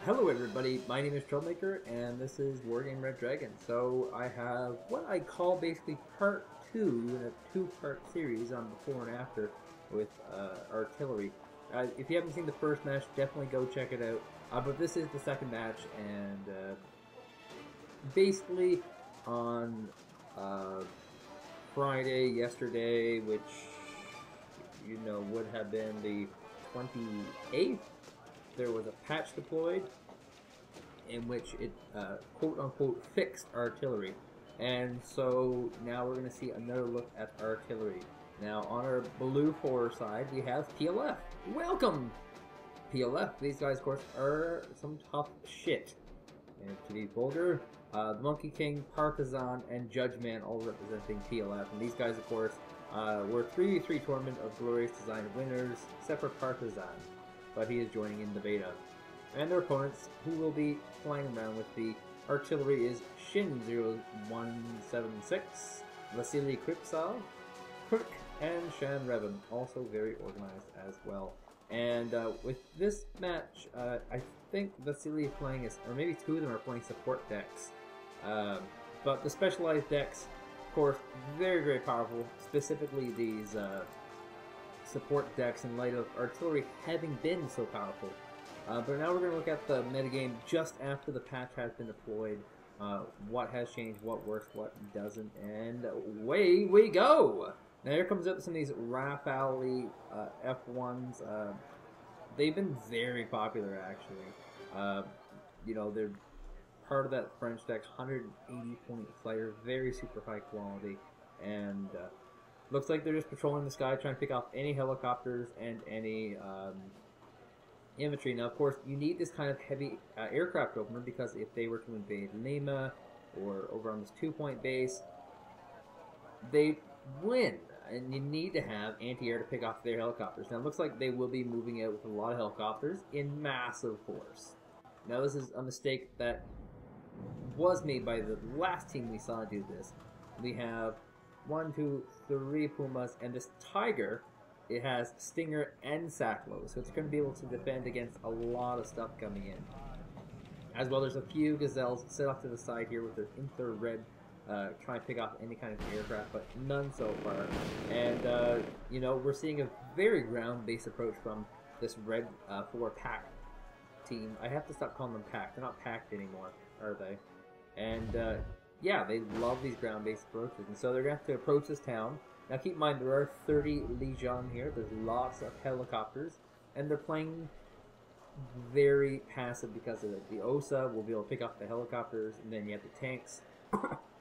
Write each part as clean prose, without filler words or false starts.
Hello everybody, my name is Troublemaker and this is Wargame Red Dragon. So I have what I call basically part 2 in a 2-part series on before and after with artillery. If you haven't seen the first match, definitely go check it out. But this is the second match, and basically on Friday, yesterday, which you know would have been the 28th, there was a patch deployed in which it quote-unquote fixed artillery. And so now we're going to see another look at artillery. Now on our blue forward side we have PLF. Welcome! PLF. These guys of course are some tough shit. And to be vulgar, the Monkey King, Partisan, and Judgeman all representing PLF. And these guys of course were 3v3 Tournament of Glorious Design winners, except for Partisan. But he is joining in the beta. And their opponents, who will be flying around with the artillery, is Shin0176, Vasily Krypsev, and Shan Revan, also very organized as well. And with this match, I think Vasily is playing, or maybe two of them are playing support decks. But the specialized decks, of course, very, very powerful, specifically these support decks in light of artillery having been so powerful. But now we're going to look at the metagame just after the patch has been deployed, what has changed, what works, what doesn't, and away we go! Now here comes up some of these Rafale F1s. They've been very popular actually. You know, they're part of that French deck, 180 point fighter, very super high quality, and looks like they're just patrolling the sky, trying to pick off any helicopters and any infantry. Now, of course, you need this kind of heavy aircraft opener because if they were to invade Lima or over on this 2-point base, they win. And you need to have anti-air to pick off their helicopters. Now, it looks like they will be moving out with a lot of helicopters in massive force. Now, this is a mistake that was made by the last team we saw do this. We have 1, 2, 3 Pumas, and this Tiger, it has Stinger and Sacklow, so it's going to be able to defend against a lot of stuff coming in. As well, there's a few Gazelles set off to the side here with their infrared, trying to pick off any kind of aircraft, but none so far. And, you know, we're seeing a very ground-based approach from this red 4-pack team. I have to stop calling them packed. They're not packed anymore, are they? And, yeah, they love these ground-based approaches, and so they're going to have to approach this town. Now keep in mind, there are 30 Legion here, there's lots of helicopters, and they're playing very passive because of it. The OSA will be able to pick off the helicopters, and then you have the tanks,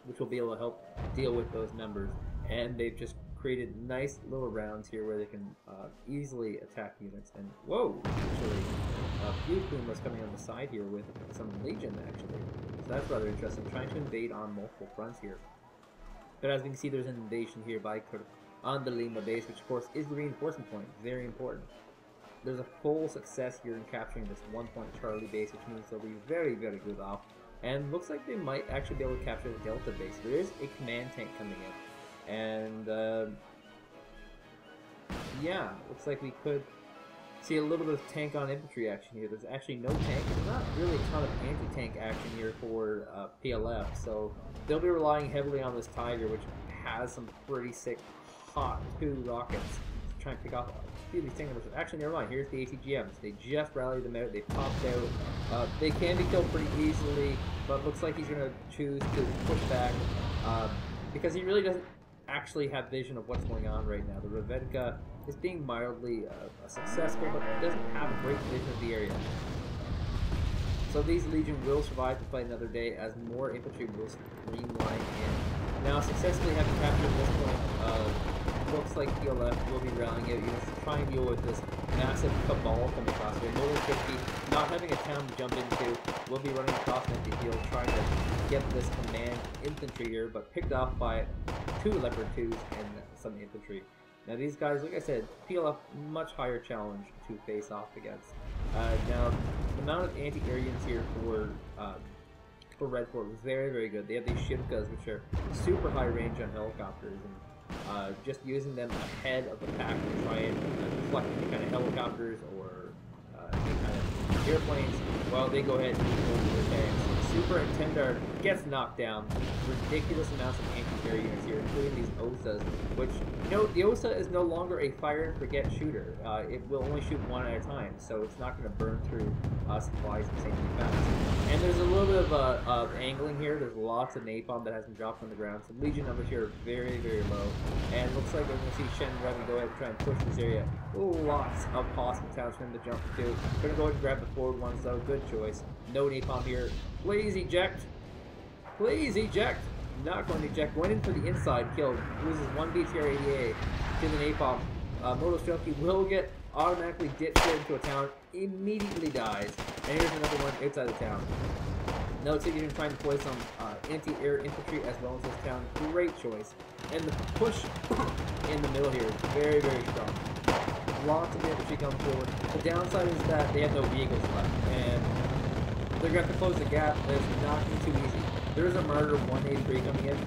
which will be able to help deal with those numbers. And they've just created nice little rounds here where they can easily attack units. And whoa, actually, a few Pumas coming on the side here with some Legion, actually. So that's rather interesting, trying to invade on multiple fronts here. But as we can see, there's an invasion here by on the Lima base, which of course is the reinforcement point, very important. There's a full success here in capturing this 1-point Charlie base, which means they'll be very, very good off. And looks like they might actually be able to capture the Delta base. There is a command tank coming in. And, yeah, looks like we could see a little bit of tank on infantry action here. There's actually no tank. There's not really a ton of anti-tank action here for PLF, so they'll be relying heavily on this Tiger, which has some pretty sick hot 2 rockets to try and pick off a few of these tank numbers. Actually, never mind. Here's the ATGMs. They just rallied them out. They popped out. They can be killed pretty easily, but looks like he's going to choose to push back because he really doesn't actually have vision of what's going on right now. The Ravetka is being mildly successful, but doesn't have a great vision of the area. So these Legion will survive to fight another day as more infantry will streamline in. Now, successfully having captured this point, looks like PLF will be rallying out units to try and deal with this massive cabal coming across here. Northern 50, not having a town to jump into, will be running across an empty field trying to get this command infantry here, but picked off by 2 Leopard 2s and some infantry. Now these guys, like I said, PLF much higher challenge to face off against. Now the amount of anti-air units here for Red Fort was very, very good. They have these Shivkas, which are super high range on helicopters, and just using them ahead of the pack to try and deflect any kind of helicopters or any kind of airplanes well, they go ahead and move over the tanks. Superintendent gets knocked down. Ridiculous amounts of anti-air units here, including these OSAs, which, you know, the OSA is no longer a fire and forget shooter. It will only shoot one at a time, so it's not going to burn through supplies insanely fast. And there's a little bit of angling here. There's lots of napalm that has been dropped on the ground. So Legion numbers here are very, very low. And it looks like we're going to see Shen and Revan go ahead and try and push this area. Lots of possible towns for him to jump into. Going to go ahead and grab the forward ones, though. Good choice. No napalm here. Please eject. Please eject. Not going to eject. Going in for the inside kill. Loses one BTR ADA to the napalm. Moto Stroke will get automatically ditched into a town. Immediately dies. And here's another one outside the town. Note that you're trying to play some anti-air infantry as well as this town. Great choice. And the push in the middle here is very, very strong. Lots of infantry coming forward. The downside is that they have no vehicles left. And they're going to have to close the gap, but it's not going to be too easy. There's a Martyr 183 coming in.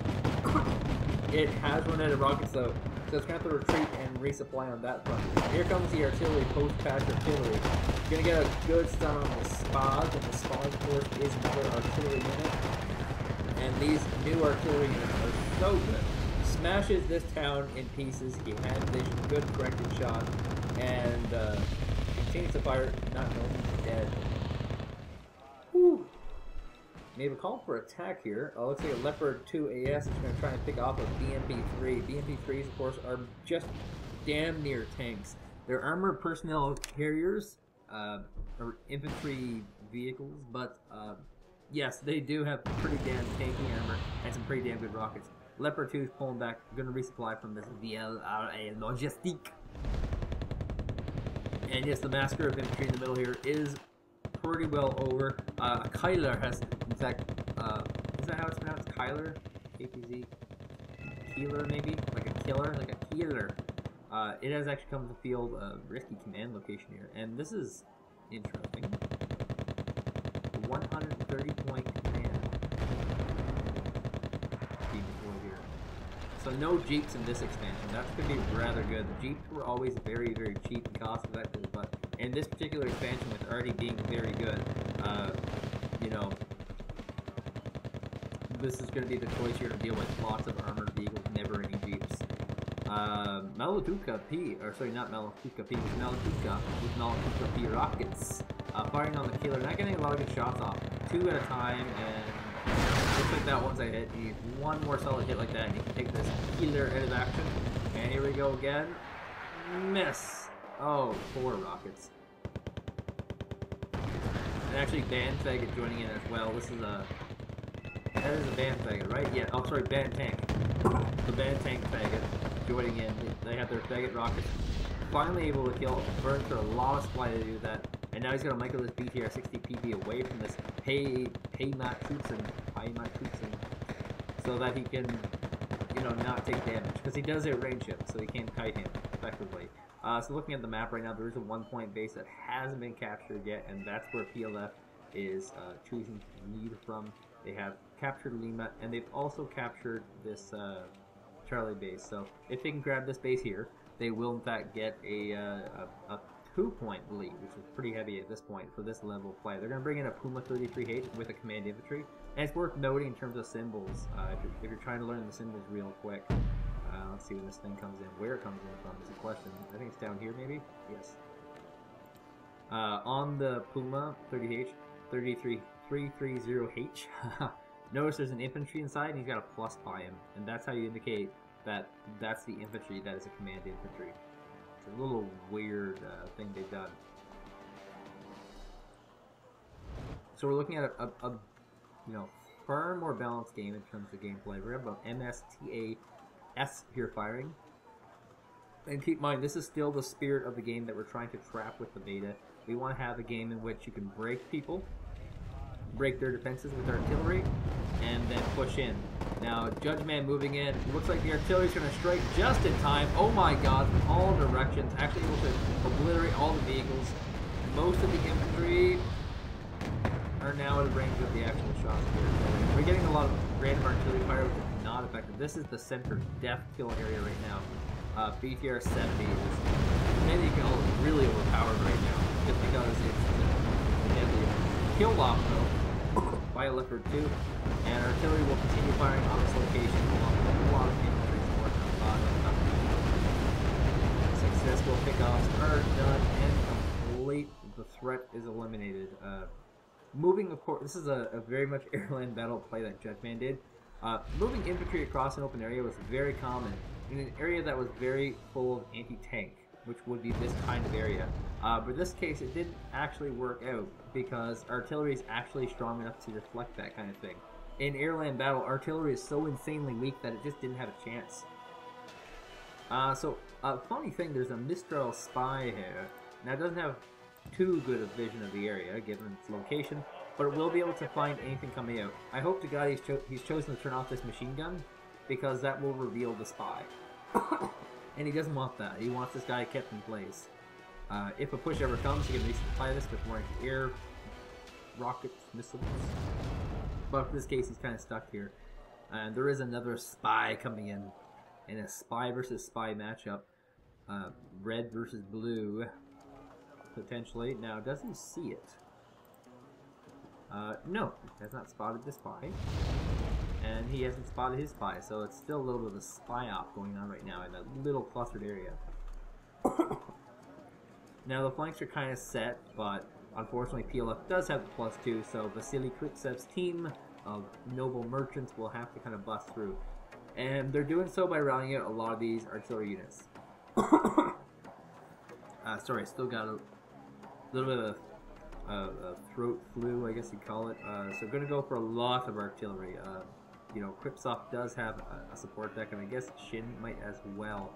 It has run out of rockets though, so it's going to have to retreat and resupply on that front. Here comes the artillery, post-patch artillery. Going to get a good stun on the SPAs, and the SPAs, of course, is another artillery unit. And these new artillery units are so good. Smashes this town in pieces. He had vision, good corrected shot, and continues to fire, not knowing he's dead. Whew. Made a call for attack here. Looks like a Leopard 2 AS is going to try and pick off a BMP-3. BMP-3s, of course, are just damn near tanks. They're armored personnel carriers, or infantry vehicles, but yes, they do have pretty damn tanky armor and some pretty damn good rockets. Leopard 2 is pulling back, going to resupply from this VLRA Logistique. And yes, the massacre of infantry in the middle here is pretty well over. Kyler has, in fact, is that how it's pronounced? Kyler? KPZ? Keeler, maybe? Like a killer? Like a keeler. It has actually come to the field, risky command location here. And this is interesting. 130 point command. Here. So no Jeeps in this expansion. That's going to be rather good. The Jeeps were always very, very cheap and cost effective, but in this particular expansion, with already being very good, you know, this is going to be the choice here to deal with lots of armored vehicles, never any Jeeps. Maladuka P, or sorry, not Maladuka P, but Maladuka with Maladuka P rockets. Firing on the killer, not getting a lot of good shots off. 2 at a time, and looks like that one's a hit. You need one more solid hit like that, and you can take this killer out of action. And here we go again. Miss. Oh, 4 rockets. And actually, Band Faggot joining in as well. This is a... That is a Band Faggot, right? Yeah, oh sorry, Band Tank. The Band Tank Faggot joining in. They have their Faggot rockets. Finally able to kill, burn through a lot of supply to do that. And now he's going to micro this BTR 60 PB away from this Paymat Tutsen, so that he can, you know, not take damage. Because he does outrange him, so he can't kite him effectively. So looking at the map right now, there is a 1-point base that hasn't been captured yet, and that's where PLF is choosing to lead from. They have captured Lima, and they've also captured this Charlie base. So if they can grab this base here, they will in fact get a 2-point lead, which is pretty heavy at this point for this level of play. They're going to bring in a Puma 33H with a command infantry, and it's worth noting in terms of symbols, if you're trying to learn the symbols real quick. Let's see when this thing comes in. Where it comes in from is a question. I think it's down here, maybe? Yes. On the Puma 30H, 330H, notice there's an infantry inside, and he's got a plus by him, and that's how you indicate that that's the infantry that is a command infantry. It's a little weird thing they've done. So we're looking at a you know, far more balanced game in terms of gameplay. We're about MSTAS here firing. And keep in mind, this is still the spirit of the game that we're trying to trap with the beta. We want to have a game in which you can break people, break their defenses with artillery, and then push in. Now, Judgeman moving in. Looks like the artillery's going to strike just in time. Oh my god, from all directions. Actually able to obliterate all the vehicles. Most of the infantry are now at range of the actual shots here. We're getting a lot of random artillery fire, which is not effective. This is the center death kill area right now. BTR 70 is maybe really overpowered right now, just because it's deadly. killed off though by a Leopard 2, and artillery will continue firing on this location along with a lot of infantry support on the bottom. Successful pickoffs are done and complete. The threat is eliminated. Moving, of course, this is a very much airland battle play that Jetman did. Moving infantry across an open area was very common in an area that was very full of anti-tank, which would be this kind of area. But in this case, it didn't actually work out because artillery is actually strong enough to deflect that kind of thing. In airland battle, artillery is so insanely weak that it just didn't have a chance. Funny thing, there's a Mistral spy here. Now, it doesn't have too good a vision of the area, given its location, but it will be able to find anything coming out. I hope to God he's chosen to turn off this machine gun, because that will reveal the spy. And he doesn't want that. He wants this guy kept in place. If a push ever comes, he can resupply this with more anti-air rockets, missiles. But in this case, he's kind of stuck here. And there is another spy coming in a spy versus spy matchup. Red versus blue, potentially. Now, does he see it? No, he has not spotted the spy. And he hasn't spotted his spy, so it's still a little bit of a spy op going on right now in a little clustered area. Now, the flanks are kind of set, but unfortunately PLF does have the +2, so Vasily Krypsev's team of noble merchants will have to kind of bust through. And they're doing so by rounding out a lot of these artillery units. Sorry, I still got a little bit of throat flu, I guess you'd call it. So going to go for a lot of artillery. You know, Krypsev does have a support deck, and I guess Shin might as well.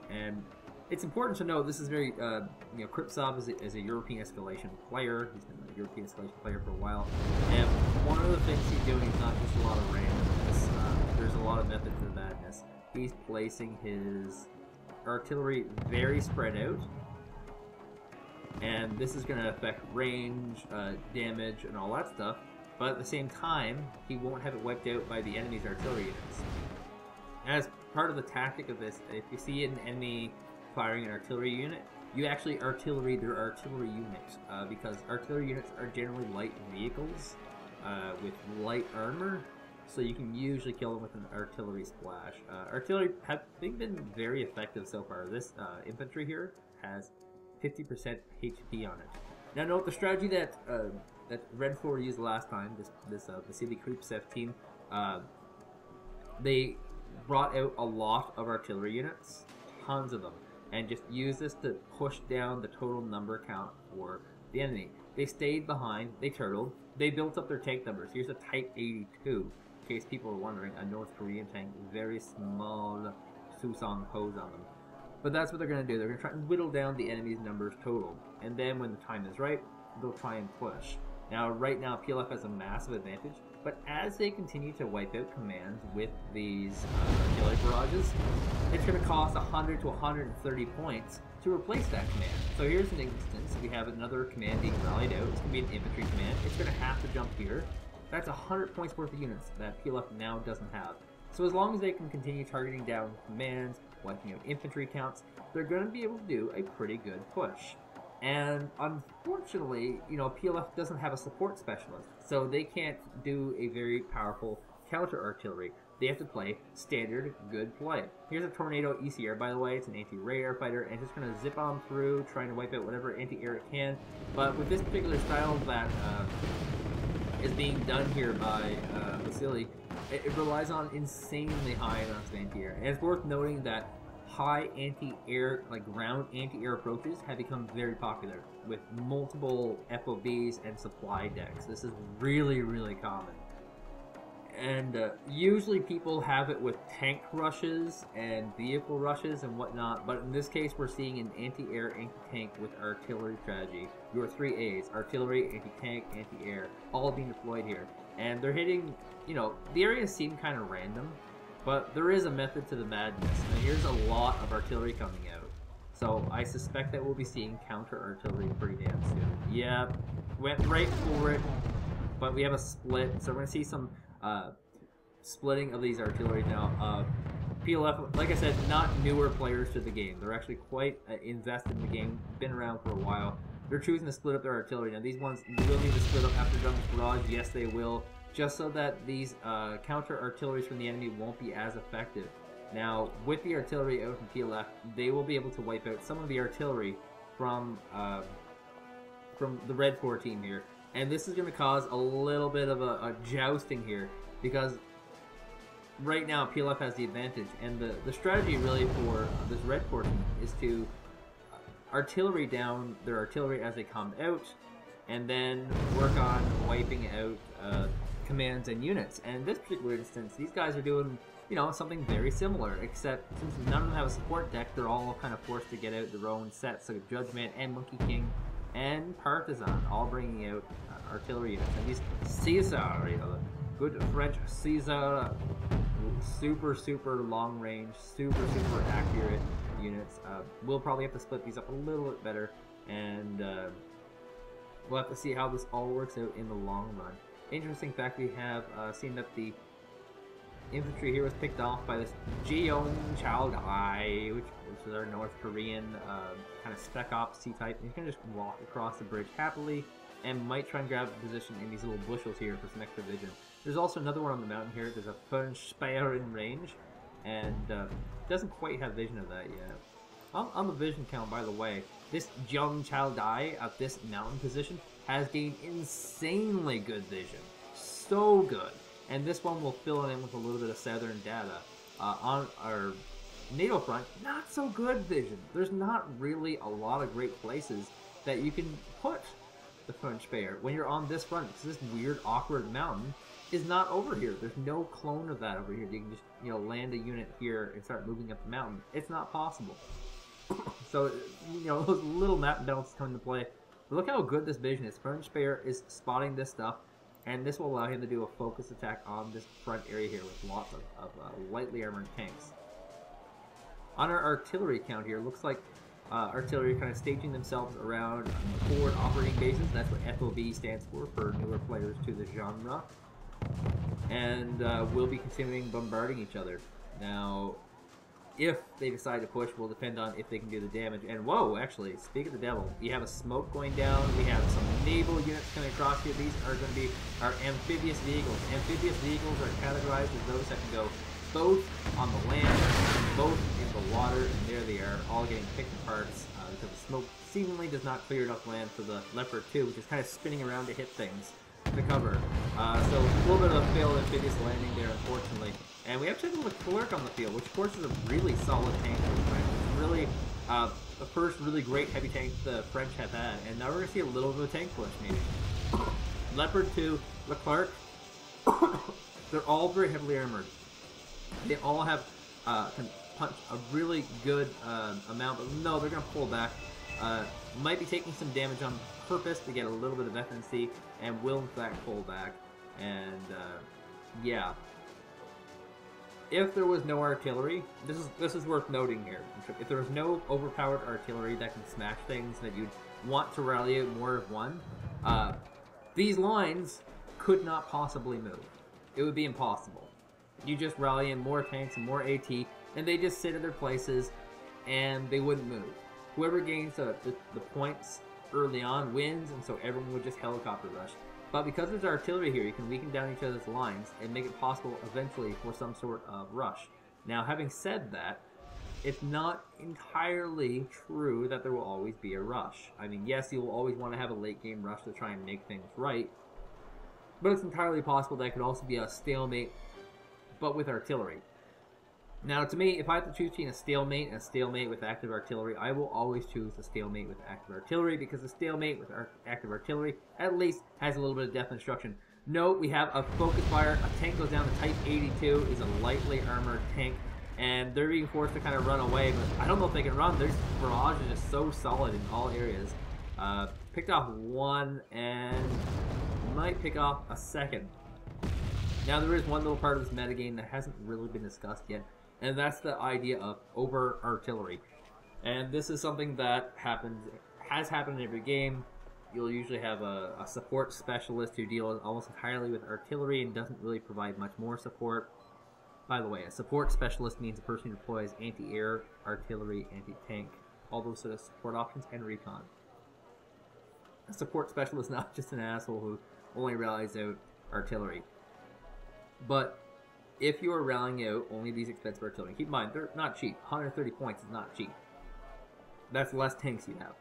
And it's important to know this is very, you know, Krypsev is a European escalation player. He's been a European escalation player for a while. And one of the things he's doing is not just a lot of randomness. There's a lot of method to the madness. He's placing his artillery very spread out. And this is going to affect range, damage, and all that stuff. But at the same time, he won't have it wiped out by the enemy's artillery units. As part of the tactic of this, if you see an enemy firing an artillery unit, you actually artillery their artillery unit, because artillery units are generally light vehicles with light armor, so you can usually kill them with an artillery splash. Artillery have been very effective so far. This infantry here has 50% HP on it. Now note the strategy that that Red 4 used last time, this Vasily Krypsev team, they brought out a lot of artillery units, tons of them, and just used this to push down the total number count for the enemy. They stayed behind, they turtled, they built up their tank numbers. Here's a Type 82, in case people are wondering, a North Korean tank, very small Susong hose on them. But that's what they're going to do. They're going to try and whittle down the enemy's numbers total. And then when the time is right, they'll try and push. Now, right now, PLF has a massive advantage. But as they continue to wipe out commands with these artillery barrages, it's going to cost 100 to 130 points to replace that command. So here's an instance. We have another command being rallied out. It's going to be an infantry command. It's going to have to jump here. That's 100 points worth of units that PLF now doesn't have. So as long as they can continue targeting down commands, wiping out infantry counts, they're going to be able to do a pretty good push. And unfortunately, you know, PLF doesn't have a support specialist, so they can't do a very powerful counter-artillery. They have to play standard good play. Here's a Tornado ECR, by the way. It's an anti-radar fighter, and it's just going to zip on through, trying to wipe out whatever anti-air it can. But with this particular style that is being done here by Vasily, it relies on insanely high amounts of anti-air. And it's worth noting that high anti-air, like ground anti-air approaches have become very popular with multiple FOBs and supply decks. This is really, really common. And usually people have it with tank rushes and vehicle rushes and whatnot, but in this case we're seeing an anti-air, anti-tank with artillery strategy. Your 3 A's, artillery, anti-tank, anti-air, all being deployed here. And they're hitting, you know, the areas seem kind of random, but there is a method to the madness. And here's a lot of artillery coming out. So I suspect that we'll be seeing counter-artillery pretty damn soon. Yeah, went right for it, but we have a split, so we're going to see some splitting of these artillery now. PLF, like I said, not newer players to the game. They're actually quite invested in the game, been around for a while. they're choosing to split up their artillery. Now these ones will need to split up after Jungle Barrage. Yes, they will, just so that these counter artilleries from the enemy won't be as effective. Now, with the artillery out in PLF, they will be able to wipe out some of the artillery from the Red 4 team here. And this is going to cause a little bit of a jousting here, because right now PLF has the advantage. And the strategy really for this Red 4 team is to artillery down their artillery as they come out, and then work on wiping out commands and units. And in this particular instance, these guys are doing, you know, something very similar, except since none of them have a support deck, they're all kind of forced to get out their own sets. So Judgment and Monkey King and Partisan all bringing out artillery units. And these Caesar, you know, the good French Caesar, super long range, super accurate units. We'll probably have to split these up a little bit better, and we'll have to see how this all works out in the long run. Interesting fact, we have seen that the infantry here was picked off by this Jeong Chaldai, which is our North Korean kind of spec ops C-type. He's going to just walk across the bridge happily and might try and grab a position in these little bushels here for some extra vision. There's also another one on the mountain here. There's a Fernspire in range, and doesn't quite have vision of that yet. On the vision count, by the way, this Jeong Chaldai at this mountain position has gained insanely good vision. So good. And this one will fill it in with a little bit of southern data. On our NATO front, not so good vision. There's not really a lot of great places that you can put the French Bear when you're on this front, because this weird, awkward mountain is not over here. There's no clone of that over here. You can just, you know, land a unit here and start moving up the mountain. It's not possible. So, you know, those little map belts come into play. But look how good this vision is. French Bear is spotting this stuff, and this will allow him to do a focus attack on this front area here with lots of lightly armored tanks. On our artillery count here, looks like artillery kind of staging themselves around forward operating bases. That's what FOB stands for newer players to the genre. And we'll be continuing bombarding each other. Now, if they decide to push, will depend on if they can do the damage. And whoa, actually, speak of the devil, we have a smoke going down. We have some naval units coming across here. These are going to be our amphibious vehicles. Amphibious vehicles are categorized as those that can go both on the land, both in the water, and there they are, all getting picked apart because the smoke seemingly does not clear enough land for the Leopard 2, which is kind of spinning around to hit things to cover. So a little bit of a failed amphibious landing there, unfortunately. And we actually have a Clerk on the field, which of course is a really solid tank for the French. It's really the first really great heavy tank the French have had, and now we're going to see a little bit of a tank push, maybe. Leopard 2, Leclerc, they're all very heavily armored. They all have can punch a really good amount, but no, they're going to pull back. Might be taking some damage on purpose to get a little bit of FNC, and will in fact pull back. And yeah, if there was no artillery, this is worth noting here. If there was no overpowered artillery that can smash things that you'd want to rally out more of one, these lines could not possibly move. It would be impossible. You just rally in more tanks and more AT, and they just sit at their places, and they wouldn't move. Whoever gains the points early on wins, and so everyone would just helicopter rush. But because there's artillery here, you can weaken down each other's lines and make it possible eventually for some sort of rush. Now, having said that, it's not entirely true that there will always be a rush. I mean, yes, you will always want to have a late game rush to try and make things right, but it's entirely possible that it could also be a stalemate, but with artillery. Now, to me, if I have to choose between a stalemate and a stalemate with active artillery, I will always choose the stalemate with active artillery, because the stalemate with active artillery at least has a little bit of death instruction. Note, we have a focus fire, a tank goes down, the Type 82 is a lightly armored tank, and they're being forced to kind of run away, but I don't know if they can run. Their barrage is just so solid in all areas. Picked off one, and might pick off a second. Now, there is one little part of this metagame that hasn't really been discussed yet, and that's the idea of over artillery. And this is something that has happened in every game. You'll usually have a support specialist who deals almost entirely with artillery and doesn't really provide much more support. By the way, a support specialist means a person who deploys anti-air, artillery, anti-tank, all those sort of support options, and recon. a support specialist, not just an asshole who only rallies out artillery. But if you are rallying out only these expensive artillery, keep in mind, they're not cheap. 130 points is not cheap. That's less tanks you have.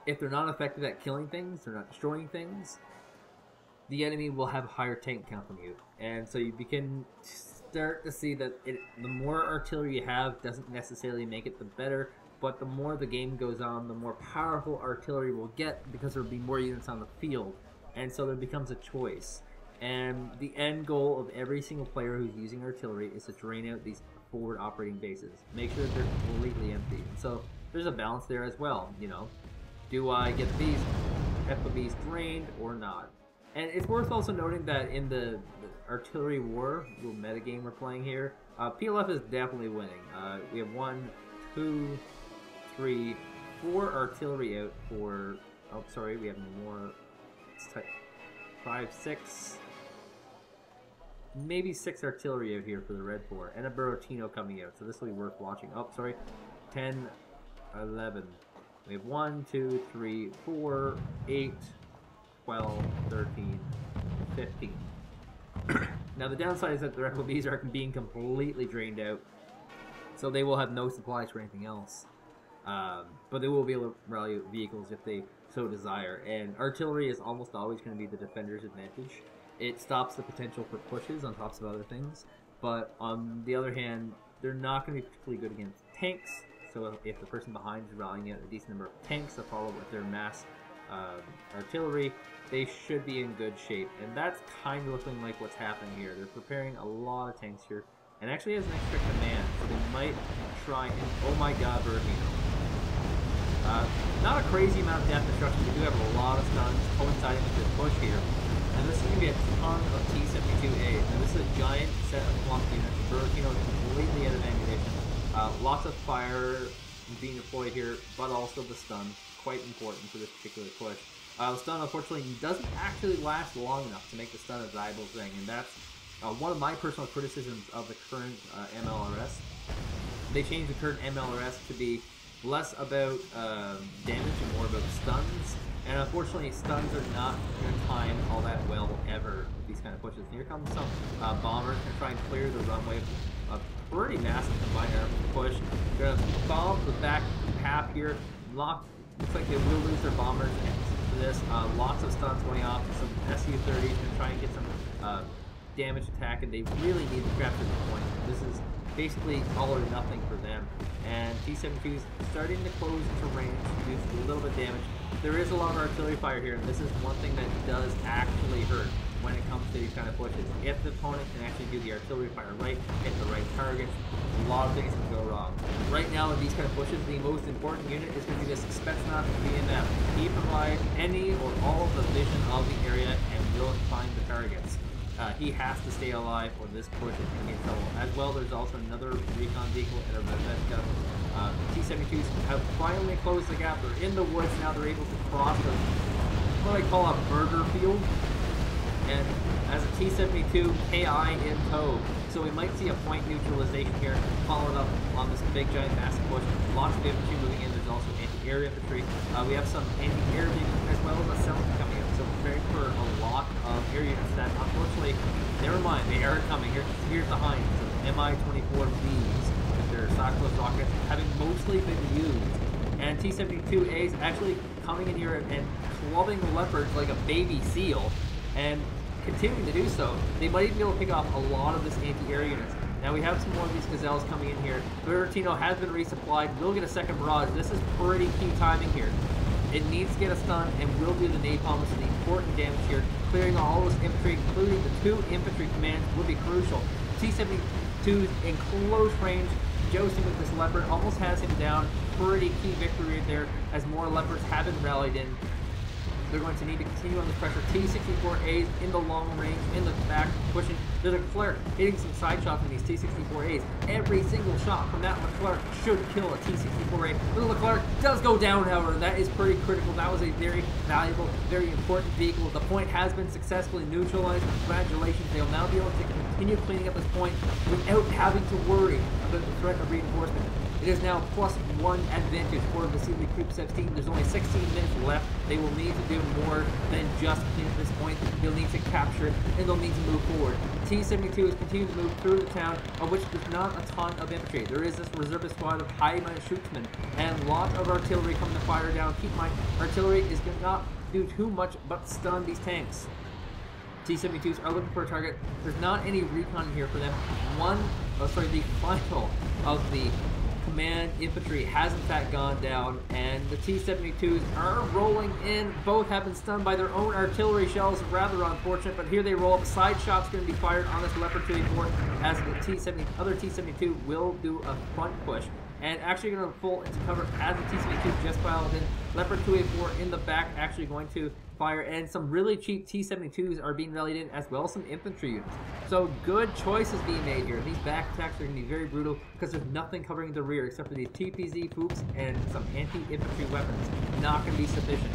If they're not effective at killing things, they're not destroying things, the enemy will have a higher tank count than you. And so you can start to see that the more artillery you have doesn't necessarily make it the better, but the more the game goes on, the more powerful artillery will get because there will be more units on the field. And so there becomes a choice. And the end goal of every single player who's using artillery is to drain out these forward operating bases. Make sure that they're completely empty. And so there's a balance there as well, you know. Do I get these FOBs drained or not? And it's worth also noting that in the artillery war, little metagame we're playing here, PLF is definitely winning. We have 1, 2, 3, 4 artillery out for... Oh, sorry, we have more... 5, 6... Maybe 6 artillery out here for the Red 4, and a Buratino coming out, so this will be worth watching. Oh, sorry, 10, 11. We have 1, 2, 3, 4, 8, 12, 13, 15. Now the downside is that the FOBs are being completely drained out, so they will have no supplies for anything else. But they will be able to rally vehicles if they so desire, and artillery is almost always going to be the defender's advantage. It stops the potential for pushes on top of other things, but on the other hand, they're not going to be particularly good against tanks. So if the person behind is rallying out a decent number of tanks to follow with their mass artillery, they should be in good shape. And that's kind of looking like what's happening here. They're preparing a lot of tanks here, and actually has an extra command, so they might try and... Oh my god, Buratino. Not a crazy amount of death destruction. We do have a lot of stuns coinciding with this push here. And this is going to be a ton of T-72As. Now this is a giant set of clump units. Buratino is completely out of ammunition. Lots of fire being deployed here, but also the stun. Quite important for this particular push. The stun, unfortunately, doesn't actually last long enough to make the stun a viable thing. And that's one of my personal criticisms of the current MLRS. They changed the current MLRS to be less about damage and more about stuns. And unfortunately, stuns are not going to time all that well ever with these kind of pushes. Here comes some bombers going to try and clear the runway with a pretty massive combined air push. They're going to bomb the back half here. Looks like they will lose their bombers for this. Lots of stuns going off. Some Su-30s going to try and get some damage attack, and they really need to capture the point. This is basically all or nothing for them. And T-72 is starting to close into range, do a little bit of damage. There is a lot of artillery fire here, and this is one thing that does actually hurt when it comes to these kind of pushes. If the opponent can actually do the artillery fire right, hit the right targets, a lot of things can go wrong. Right now in these kind of pushes, the most important unit is going to be this Spetsnaz BMF. He provides any or all of the vision of the area and will find the targets. He has to stay alive or this push is going to be in trouble. As well, there's also another recon vehicle and a Revet gun. T-72s have finally closed the gap. They're in the woods now. They're able to cross what I call a burger field. And as a T-72, KI in tow. So we might see a point neutralization here, followed up on this big, giant, massive push. Lots of infantry moving in. There's also anti-air infantry. We have some anti-air units as well as a Selkie coming in. So preparing for a lot of air units that, unfortunately, never mind, they are coming. Here's the Hinds, so Mi-24Bs with their Cyclone rockets having mostly been used. And T-72As actually coming in here and clubbing the Leopards like a baby seal. And continuing to do so, they might even be able to pick off a lot of this anti-air units. Now we have some more of these Gazelles coming in here. Buratino has been resupplied, will get a second barrage. This is pretty key timing here. It needs to get a stun and will do the napalm. This is the important damage here. Clearing all this infantry, including the 2 infantry commands, would be crucial. T-72 in close range, jousting with this Leopard, almost has him down. Pretty key victory right there as more Leopards have been rallied in. They're going to need to continue on this pressure. T-64As in the long range, in the back, pushing. There's a Leclerc hitting some side shots from these T-64As. Every single shot from that Leclerc should kill a T-64A. The Leclerc does go down, however. That is pretty critical. That was a very valuable, very important vehicle. The point has been successfully neutralized. Congratulations. They'll now be able to continue cleaning up this point without having to worry about the threat of reinforcement. It is now +1 advantage for Vasily Krypsev's team. There's only 16 minutes left. They will need to do more than just clean at this point. They'll need to capture it, and they'll need to move forward. T-72 is continuing to move through the town, of which there's not a ton of infantry. There is this reservist squad of high-minded shootsmen, and lots of artillery coming to fire down. Keep in mind, artillery is going to not do too much but stun these tanks. T-72s are looking for a target. There's not any recon here for them. The final of the command infantry has in fact gone down, and the T-72s are rolling in. Both have been stunned by their own artillery shells. Rather unfortunate, but here they roll up. Side shots going to be fired on this Leopard 284 as the other T-72 will do a front push. And actually going to pull into cover as the T-72 just filed in. Leopard 284 in the back actually going to fire, and some really cheap T-72s are being rallied in, as well as some infantry units. So good choices being made here. These back attacks are going to be very brutal because there's nothing covering the rear except for these TPZ poops and some anti-infantry weapons. Not going to be sufficient.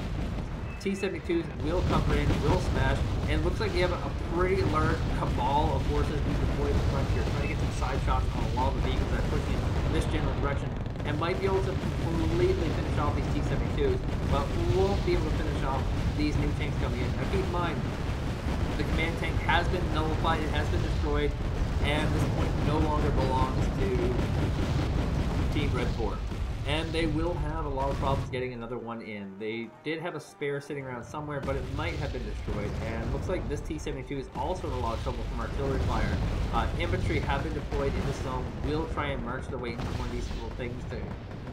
T-72s will cover in, will smash, and it looks like they have a pretty large cabal of forces being deployed in the front here, trying to get some side shots on a lot of the vehicles that are pushing in this general direction, and might be able to completely finish off these T-72s, but won't be able to finish off these new tanks coming in. Now keep in mind, the command tank has been nullified, it has been destroyed, and this point no longer belongs to Team Red 4. And they will have a lot of problems getting another one in. They did have a spare sitting around somewhere, but it might have been destroyed. And it looks like this T-72 is also in a lot of trouble from artillery fire. Infantry have been deployed in this zone. Will try and march their way into one of these little things to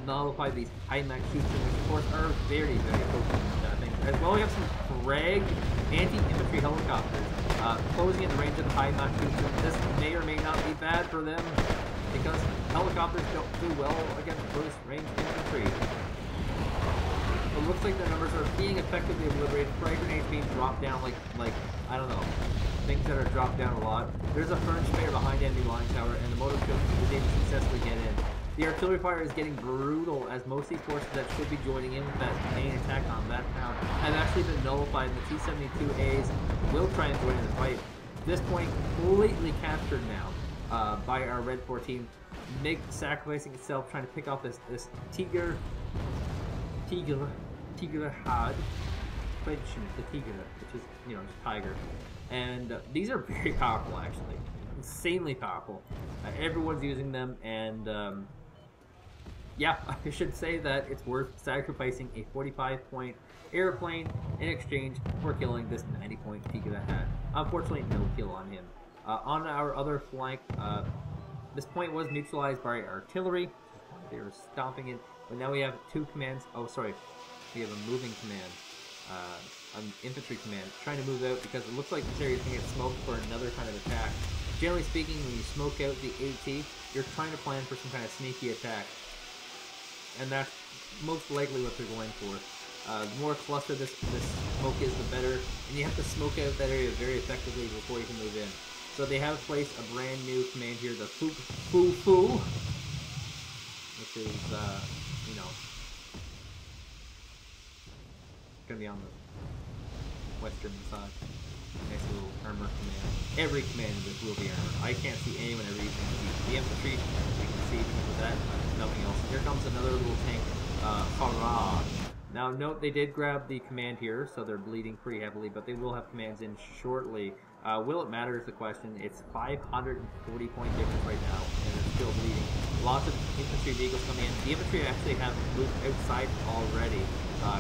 nullify these high-max shoots, which of course are very, very potent things. As well, we have some frag anti-infantry helicopters closing in the range of the high-max shoots. This may or may not be bad for them, because helicopters don't do well against close range infantry. It looks like their numbers are being effectively obliterated. Frag grenades being dropped down like I don't know, things that are dropped down a lot. There's a French spare behind enemy line tower, and the motor shield was able to successfully get in. The artillery fire is getting brutal, as most of these forces that should be joining in with that main attack on that town have actually been nullified, and the T-72As will try and join in the fight. At this point, completely captured now by our Red 4 team. MiG sacrificing itself, trying to pick off this Tiger Had, French, the Tiger, which is, you know, just tiger. And these are very powerful, actually, insanely powerful. Everyone's using them, and yeah, I should say that it's worth sacrificing a 45-point airplane in exchange for killing this 90-point Tiger Had. Unfortunately, no kill on him. On our other flank, this point was neutralized by artillery. They were stomping it, but now we have two commands. Oh, sorry, we have a moving command, an infantry command, trying to move out because it looks like this area is going to get smoked for another kind of attack. Generally speaking, when you smoke out the AT, you're trying to plan for some kind of sneaky attack, and that's most likely what they're going for. The more cluster this smoke is, the better, and you have to smoke out that area very effectively before you can move in. So they have placed a brand new command here, the Foo, which is, you know, gonna be on the western side. Nice little armor command. Every command of this will be armored. I can't see anyone ever using the infantry. You can see with that, nothing else. Here comes another little tank, Farage. Now note they did grab the command here, so they're bleeding pretty heavily, but they will have commands in shortly. Will it matter is the question. It's 540 point difference right now, and they're still bleeding. Lots of infantry vehicles coming in. The infantry actually have moved outside already.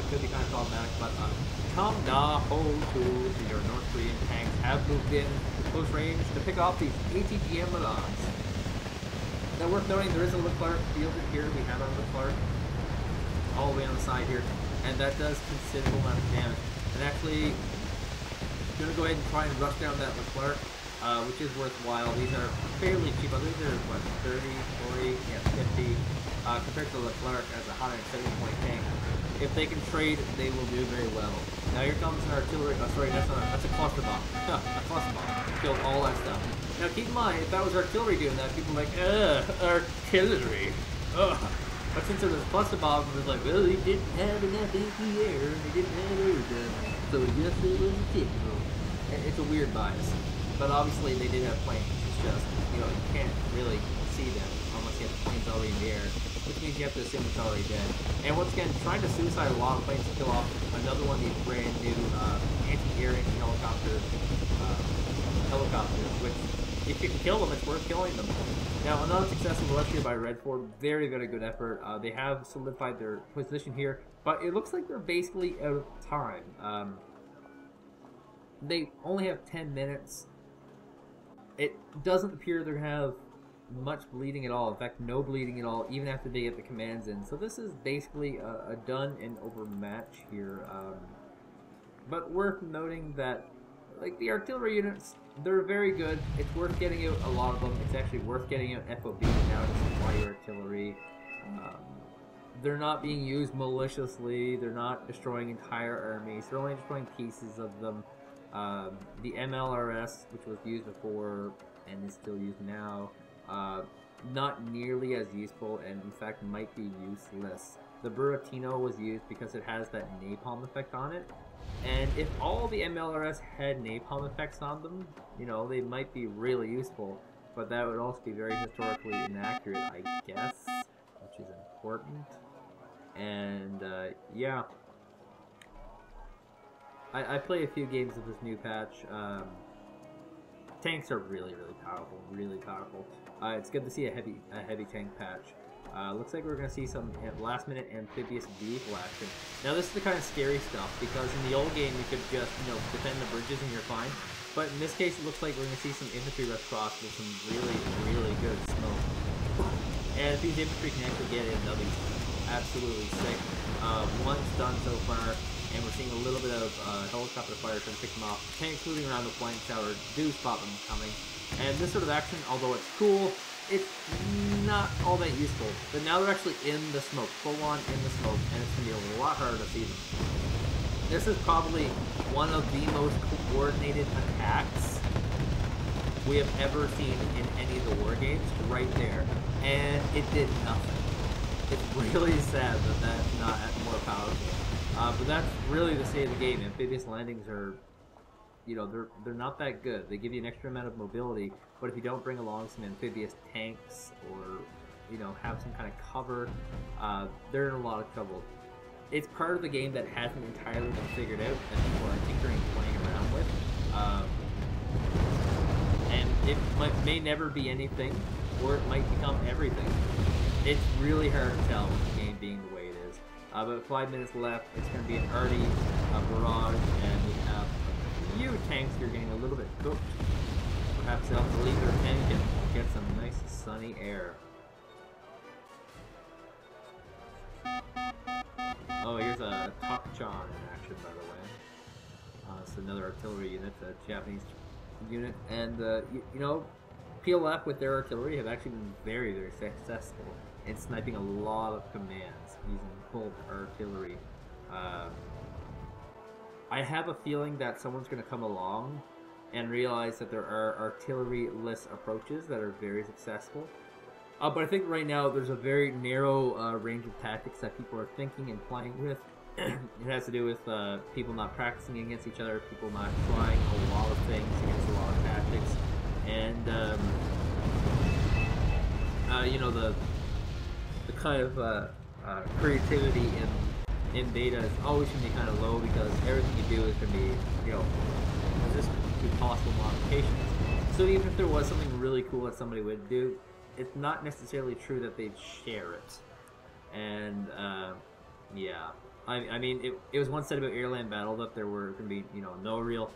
Could be kind of problematic, but come da ho to your North Korean tanks have moved in close range to pick off these ATGM Milans. Now worth noting, there is a Leclerc fielded here. We have our Leclerc all the way on the side here, and that does considerable amount of damage. And actually, I'm going to go ahead and try and rush down that Leclerc, which is worthwhile. These are fairly cheap. These are, what, 30, 40, yeah, 50, compared to Leclerc as a 170-point tank. If they can trade, they will do very well. Now here comes an artillery, oh sorry, that's a cluster bomb. A cluster bomb. Killed all that stuff. Now keep in mind, if that was artillery doing that, people are like, artillery. Ugh. But since it was cluster bomb, it was like, well, they didn't have enough anti-air, they didn't have air done, so yes, it was a typical. It's a weird bias. But obviously they did have planes. It's just, you know, you can't really see them unless you have the planes already in the air, which means you have to assume it's already dead. And once again, trying to suicide a lot of planes to kill off another one of these brand new anti-air, anti-helicopters, which if you can kill them, it's worth killing them. Now, another successful rush here by Redford. Very, very good effort. They have solidified their position here, but it looks like they're basically out of time. They only have 10 minutes. It doesn't appear they're going to have much bleeding at all. In fact, no bleeding at all, even after they get the commands in. So this is basically a done and over match here. But worth noting that, like, the artillery units, they're very good. It's worth getting out a lot of them. It's actually worth getting out FOB now to supply your artillery. They're not being used maliciously. They're not destroying entire armies. They're only destroying pieces of them. The MLRS, which was used before and is still used now, not nearly as useful, and in fact might be useless. The Buratino was used because it has that napalm effect on it, and if all the MLRS had napalm effects on them, you know, they might be really useful, but that would also be very historically inaccurate, I guess, which is important. And yeah, I play a few games of this new patch. Tanks are really, really powerful, really powerful. It's good to see a heavy tank patch. Looks like we're going to see some last-minute amphibious vehicle action. Now, this is the kind of scary stuff, because in the old game you could just, you know, defend the bridges and you're fine. But in this case, it looks like we're going to see some infantry rush across with some really, really good smoke. And if these infantry can actually get in, they'll be absolutely sick. One's done so far, and we're seeing a little bit of helicopter fire trying to pick them off. Tanks moving around the flank tower do spot them coming. And this sort of action, although it's cool, it's not all that useful. But now they're actually in the smoke, full on in the smoke, and it's going to be a lot harder to see them. This is probably one of the most coordinated attacks we have ever seen in any of the war games, right there. And it did nothing. It's really sad that that's not more powerful. But that's really the state of the game. Amphibious landings are, you know, they're not that good. They give you an extra amount of mobility, but if you don't bring along some amphibious tanks or, you know, have some kind of cover, they're in a lot of trouble. It's part of the game that hasn't entirely been figured out, that people are tinkering and playing around with. And it may never be anything, or it might become everything. It's really hard to tell with the game being the way it is. But 5 minutes left. It's going to be an arty, a barrage, and we have a few tanks here getting a little bit cooked. Perhaps they'll have to leave their tank and get some nice sunny air. Oh, here's a Takchan in action, by the way. It's another artillery unit, a Japanese unit, and you know, PLF with their artillery have actually been very, very successful in sniping a lot of commands using full artillery. I have a feeling that someone's going to come along and realize that there are artillery-less approaches that are very successful. But I think right now there's a very narrow range of tactics that people are thinking and playing with. It has to do with people not practicing against each other, people not trying a lot of things against a lot of tactics, and you know, the kind of creativity in beta is always going to be kind of low, because everything you do is going to be, you know, resistant to possible modifications. So even if there was something really cool that somebody would do, it's not necessarily true that they'd share it. And yeah, I mean, it was once said about Airland Battle that there were going to be, you know, no real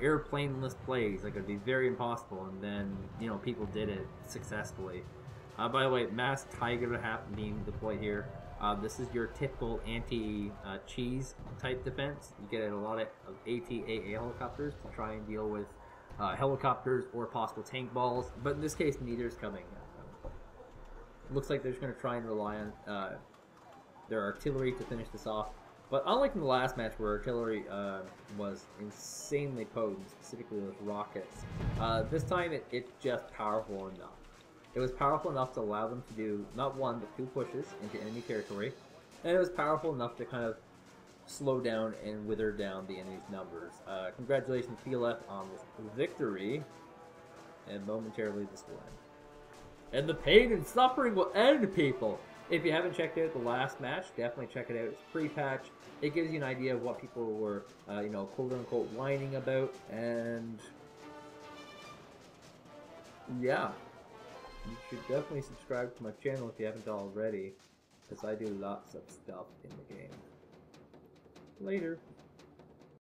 airplane-less plays. Like, it would be very impossible, and then, you know, people did it successfully. By the way, Mass Tiger being deployed here. This is your typical anti-cheese type defense. You get a lot of AT-AA helicopters to try and deal with helicopters or possible tank balls, but in this case, neither is coming. Looks like they're just going to try and rely on their artillery to finish this off. But unlike in the last match where artillery was insanely potent, specifically with rockets, this time it's just powerful enough. It was powerful enough to allow them to do not one but two pushes into enemy territory, and it was powerful enough to kind of slow down and wither down the enemy's numbers. Congratulations PLF on this victory. and momentarily this will end. And the pain and suffering will end, people! If you haven't checked out the last match, definitely check it out. It's pre-patch. It gives you an idea of what people were, you know, quote-unquote whining about, and yeah. You should definitely subscribe to my channel if you haven't already, because I do lots of stuff in the game. Later.